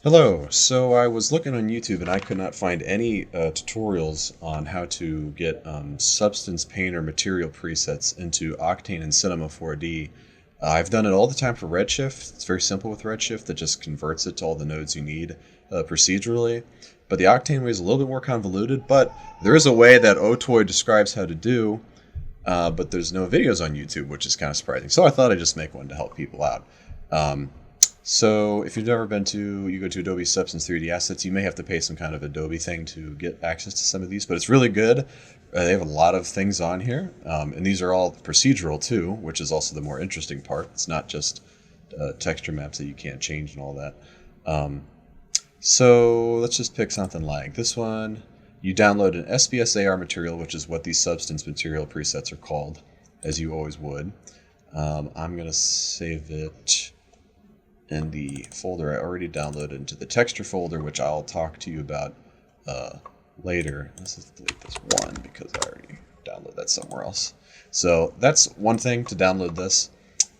Hello. So I was looking on YouTube and I could not find any tutorials on how to get substance paint or material presets into Octane and Cinema 4D. I've done it all the time for Redshift. It's very simple with Redshift that just converts it to all the nodes you need procedurally. But the Octane way is a little bit more convoluted, but there is a way that Otoy describes how to do, but there's no videos on YouTube, which is kind of surprising. So I thought I'd just make one to help people out. Um, so if you've never been to, you go to Adobe Substance 3D Assets, you may have to pay some kind of Adobe thing to get access to some of these, but it's really good. They have a lot of things on here, and these are all procedural too, which is also the more interesting part. It's not just texture maps that you can't change and all that. So let's just pick something like this one. You download an SBSAR material, which is what these substance material presets are called, as you always would. I'm going to save it in the folder I already downloaded into the texture folder, which I'll talk to you about later. Let's just delete this one because I already downloaded that somewhere else. So that's one thing to download this.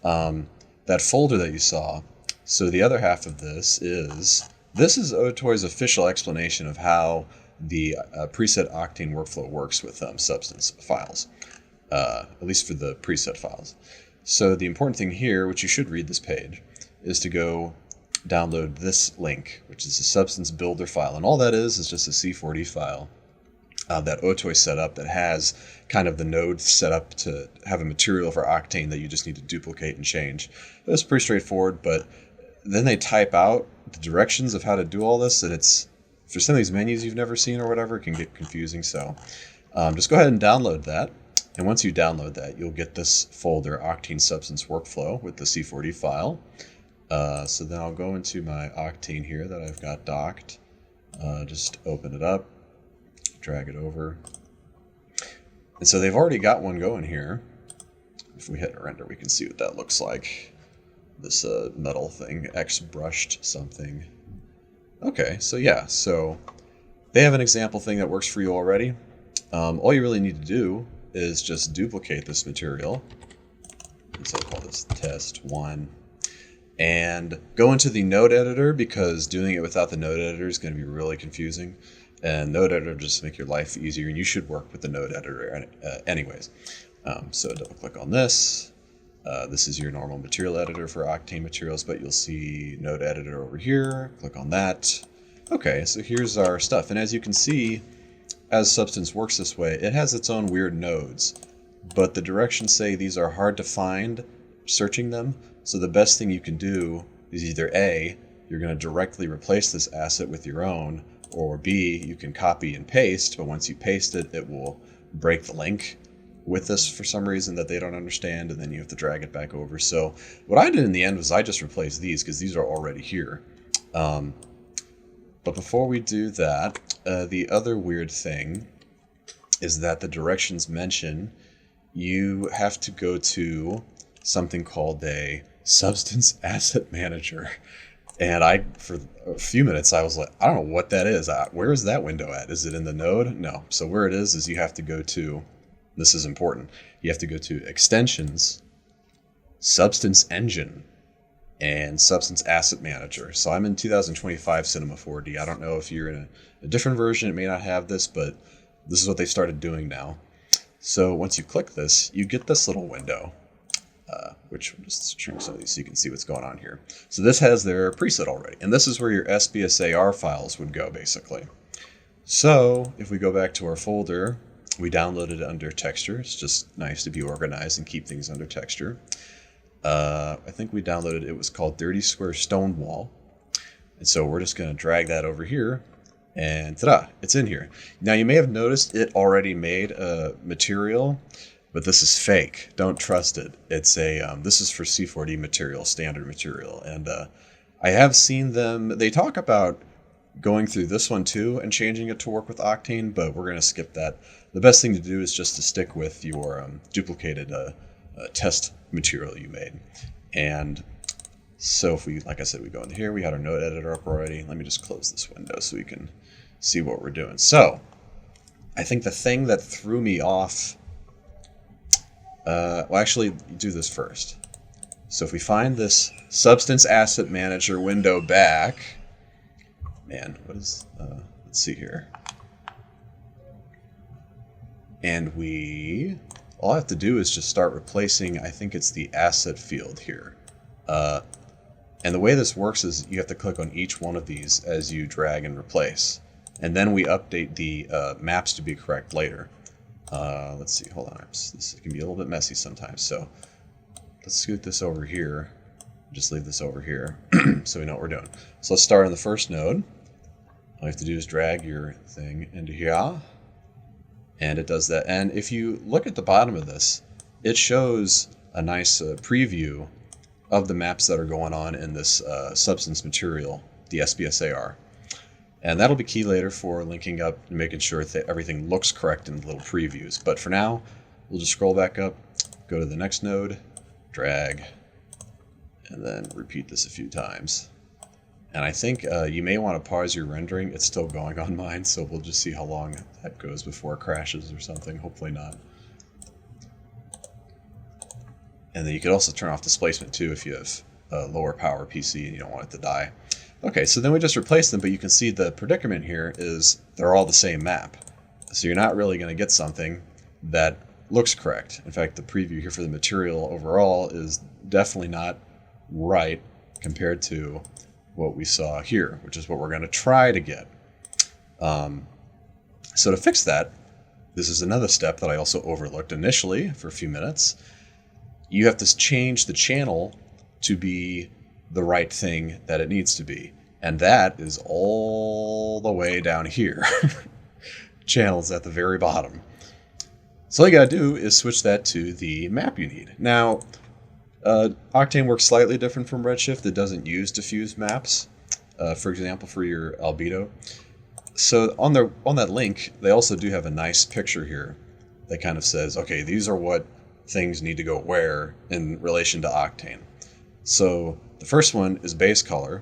That folder that you saw. So the other half of this is Otoy's official explanation of how the preset Octane workflow works with substance files, at least for the preset files. So the important thing here, which you should read this page, is to go download this link, which is a substance builder file. And all that is just a C4D file that Otoy set up that has kind of the node set up to have a material for Octane that you just need to duplicate and change. It's pretty straightforward, but then they type out the directions of how to do all this, and it's, for some of these menus you've never seen or whatever, it can get confusing. So just go ahead and download that. And once you download that, you'll get this folder, Octane Substance Workflow, with the C4D file. So then I'll go into my Octane here that I've got docked. Just open it up, drag it over. And so they've already got one going here. If we hit render, we can see what that looks like. This metal thing, X brushed something. Okay, so yeah, so they have an example thing that works for you already. All you really need to do is just duplicate this material. And so I'll call this test 1. And go into the node editor, because doing it without the node editor is going to be really confusing. And node editor just make your life easier, and you should work with the node editor anyways. So double click on this. This is your normal material editor for Octane materials, but you'll see node editor over here. Click on that. Okay, so here's our stuff. And as you can see, as Substance works this way, it has its own weird nodes, but the directions say these are hard to find searching them. So the best thing you can do is either A, you're going to directly replace this asset with your own, or B, you can copy and paste, but once you paste it, it will break the link with this for some reason that they don't understand, and then you have to drag it back over. So what I did in the end was I just replaced these because these are already here. But before we do that, the other weird thing is that the directions mention you have to go to something called a substance asset manager. And for a few minutes, I was like, I don't know what that is. Where is that window at? Is it in the node? No. So where it is you have to go to, this is important, you have to go to Extensions, Substance Engine, and Substance Asset Manager. So I'm in 2025 Cinema 4D. I don't know if you're in a different version, it may not have this, but this is what they started doing now. So once you click this, you get this little window, which will just shrink some of these so you can see what's going on here. So this has their preset already, and this is where your SBSAR files would go, basically. So if we go back to our folder, we downloaded it under texture. It's just nice to be organized and keep things under texture. I think we downloaded, it was called 30 Square Stonewall. And so we're just going to drag that over here, and ta-da, it's in here. Now you may have noticed it already made a material, but this is fake. Don't trust it. It's this is for C4D material, standard material. And I have seen them, they talk about going through this one too and changing it to work with Octane, but we're going to skip that. The best thing to do is just to stick with your duplicated test material you made. And so if we, like I said, we go into here, we had our node editor up already. Let me just close this window so we can see what we're doing. So I think the thing that threw me off, well, actually, do this first. So if we find this Substance Asset Manager window back, man, what is, let's see here. And all I have to do is just start replacing, I think it's the asset field here. And the way this works is you have to click on each one of these as you drag and replace. And then we update the maps to be correct later. Let's see, hold on. This can be a little bit messy sometimes. So let's scoot this over here. Just leave this over here so we know what we're doing. So let's start on the first node. All you have to do is drag your thing into here. And it does that. And if you look at the bottom of this, it shows a nice preview of the maps that are going on in this substance material, the SBSAR. And that'll be key later for linking up and making sure that everything looks correct in the little previews. But for now, we'll just scroll back up, go to the next node, drag, and then repeat this a few times. And I think you may want to pause your rendering. It's still going on mine, so we'll just see how long that goes before it crashes or something. Hopefully not. And then you could also turn off displacement too if you have a lower power PC and you don't want it to die. Okay, so then we just replace them, but you can see the predicament here is they're all the same map. So you're not really going to get something that looks correct. In fact, the preview here for the material overall is definitely not right compared to what we saw here, which is what we're going to try to get. So to fix that, this is another step that I also overlooked initially for a few minutes. You have to change the channel to be the right thing that it needs to be. And that is all the way down here. Channels at the very bottom. So all you got to do is switch that to the map you need. Now, Octane works slightly different from Redshift. It doesn't use diffuse maps, for example, for your albedo. So on that link, they also do have a nice picture here that kind of says, okay, these are what things need to go where in relation to Octane. So the first one is base color.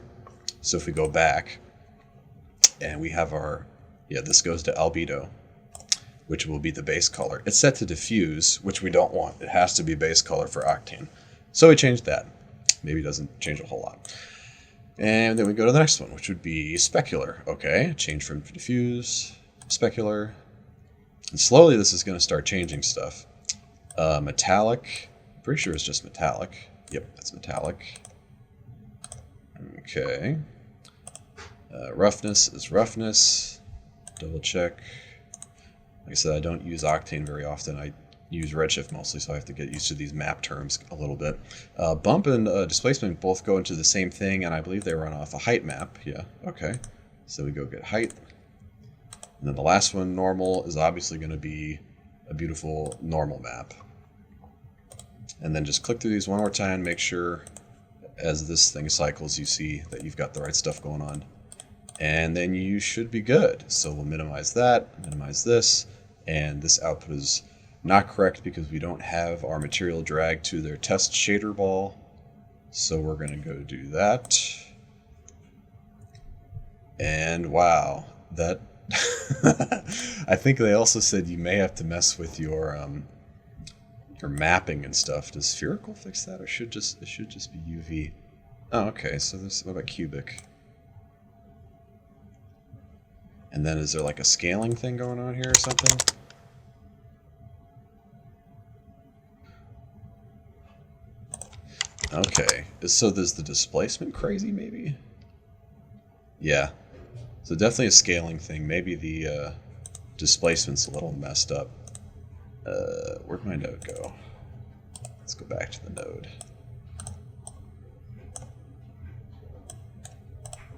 So if we go back and we have this goes to albedo, which will be the base color. It's set to diffuse, which we don't want. It has to be base color for Octane. So we changed that. Maybe it doesn't change a whole lot. And then we go to the next one, which would be specular. Okay, change from diffuse, specular. And slowly this is going to start changing stuff. Metallic, I'm pretty sure it's just metallic. Yep, that's metallic. Okay. Roughness is roughness. Double check. Like I said, I don't use Octane very often. I use Redshift mostly, so I have to get used to these map terms a little bit. Bump and displacement both go into the same thing, and I believe they run off a height map. Yeah, okay. So we go get height. And then the last one, normal, is obviously going to be a beautiful normal map. And then just click through these one more time, make sure as this thing cycles you see that you've got the right stuff going on. And then you should be good. So we'll minimize that, minimize this, and this output is not correct because we don't have our material dragged to their test shader ball. So we're going to go do that. And wow, that I think they also said you may have to mess with your mapping and stuff. Does spherical fix that, or it should just be UV? Oh, okay. So this, what about cubic? And then is there like a scaling thing going on here or something? Okay. So there's the displacement crazy maybe? Yeah. So definitely a scaling thing. Maybe the displacement's a little messed up. Where'd my node go? Let's go back to the node.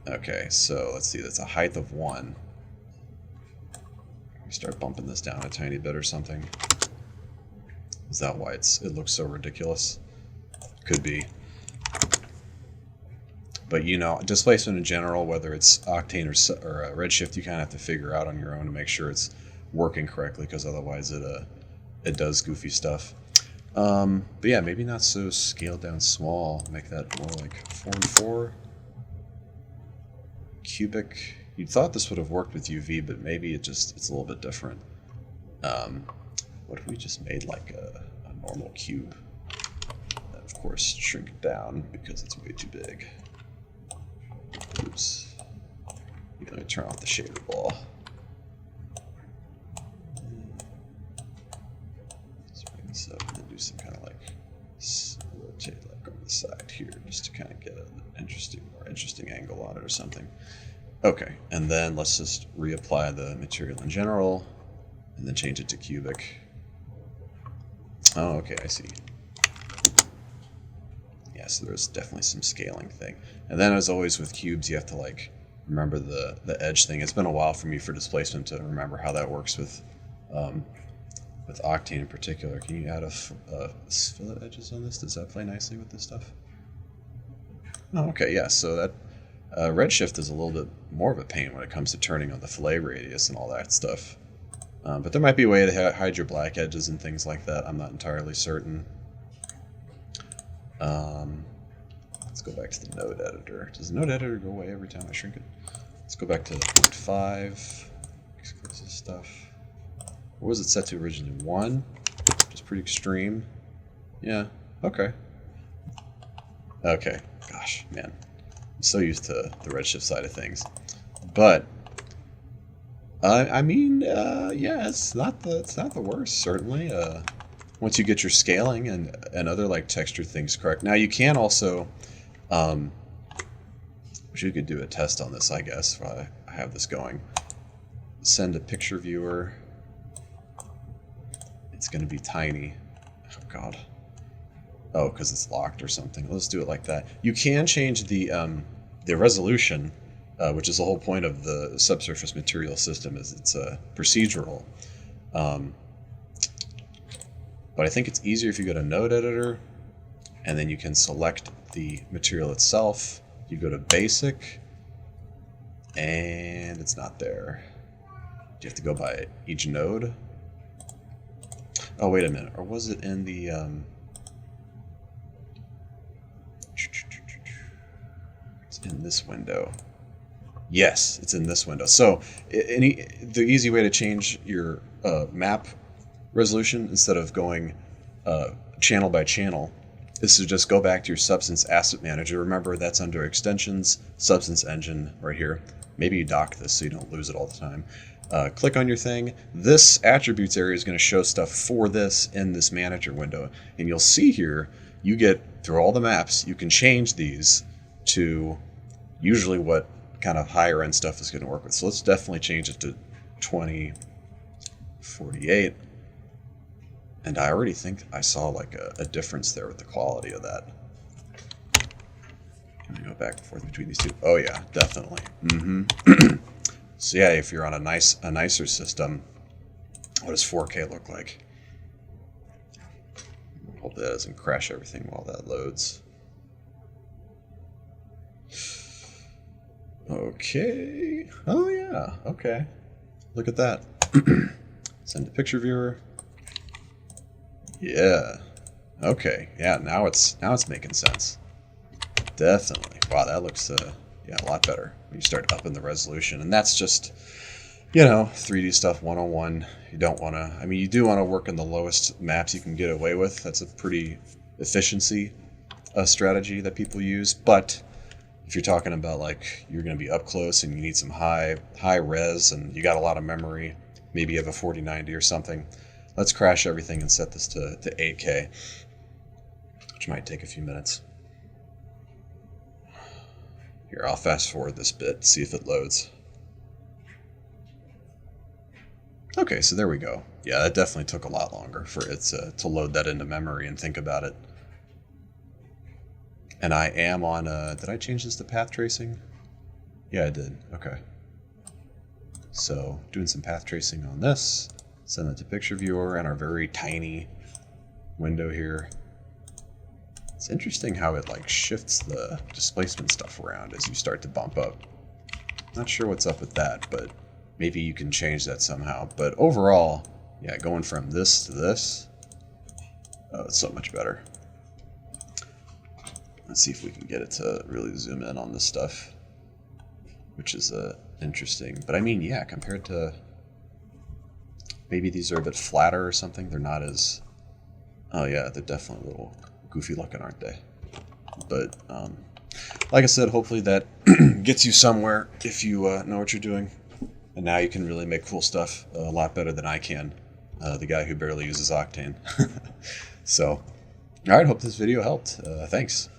Okay, so let's see, that's a height of 1. We start bumping this down a tiny bit or something. Is that why it looks so ridiculous? Could be. But you know, displacement in general, whether it's Octane or Redshift, you kind of have to figure out on your own to make sure it's working correctly, because otherwise it does goofy stuff. But yeah, maybe not so scaled down small. Make that more like 4 and 4. Cubic. You'd thought this would have worked with UV, but maybe it's a little bit different. What if we just made like a normal cube? And of course shrink it down because it's way too big. Oops. turn off the shader ball. Let's bring this up and then do some kind of like rotate like on the side here just to kind of get an more interesting angle on it or something. Okay, and then let's just reapply the material in general and then change it to cubic. Oh, okay, I see. Yeah, so there's definitely some scaling thing. And then as always with cubes, you have to like remember the edge thing. It's been a while for me for displacement to remember how that works with Octane in particular. Can you add a fillet edges on this? Does that play nicely with this stuff? Oh, okay, yeah, so that redshift is a little bit more of a pain when it comes to turning on the fillet radius and all that stuff. But there might be a way to hide your black edges and things like that. I'm not entirely certain. Let's go back to the node editor. Does the node editor go away every time I shrink it? Let's go back to 0.5. Exclusive stuff. What was it set to originally? 1? Which is pretty extreme. Yeah, okay. Okay, gosh, man. I'm so used to the redshift side of things. But I mean, yeah, it's not the worst, certainly. Once you get your scaling and other like texture things correct. Now you can also, wish you could do a test on this, I guess, while I have this going. Send a picture viewer. It's going to be tiny. Oh God. Oh, because it's locked or something. Let's do it like that. You can change the resolution, which is the whole point of the subsurface material system, is it's procedural. But I think it's easier if you go to Node Editor, and then you can select the material itself. You go to Basic, and it's not there. Do you have to go by each node? Oh, wait a minute. Or was it in the... It's in this window. Yes, it's in this window. So the easy way to change your map resolution, instead of going channel by channel, is to just go back to your Substance Asset Manager. Remember, that's under Extensions, Substance Engine right here. Maybe you dock this so you don't lose it all the time. Click on your thing. This attributes area is going to show stuff for this in this manager window. And you'll see here, you get through all the maps, you can change these to usually what kind of higher end stuff is going to work with. So let's definitely change it to 2048. And I already think I saw like a difference there with the quality of that. Let me go back and forth between these two. Oh yeah, definitely. So yeah, if you're on a nicer system, what does 4K look like? Hope that doesn't crash everything while that loads. Okay. Oh yeah. Okay. Look at that. Send to picture viewer. Yeah. Okay. Yeah. Now it's making sense. Definitely. Wow. That looks yeah, a lot better when you start upping the resolution. And that's just, you know, 3D stuff 101. You don't want to. I mean, you do want to work in the lowest maps you can get away with. That's a pretty efficiency strategy that people use. But if you're talking about like you're going to be up close and you need some high res and you got a lot of memory, maybe you have a 4090 or something, let's crash everything and set this to 8K, which might take a few minutes. Here, I'll fast forward this bit, see if it loads. Okay, so there we go. Yeah, that definitely took a lot longer for it to load that into memory and think about it. And I am on, did I change this to path tracing? Yeah, I did. Okay. So doing some path tracing on this, send it to picture viewer and our very tiny window here. It's interesting how it like shifts the displacement stuff around as you start to bump up. Not sure what's up with that, but maybe you can change that somehow. But overall, yeah, going from this to this, oh, it's so much better. Let's see if we can get it to really zoom in on this stuff, which is interesting. But I mean, yeah, compared to maybe these are a bit flatter or something. They're not as, oh yeah, they're definitely a little goofy looking, aren't they? But like I said, hopefully that gets you somewhere if you know what you're doing. And now you can really make cool stuff a lot better than I can, the guy who barely uses Octane. So, all right, hope this video helped. Thanks.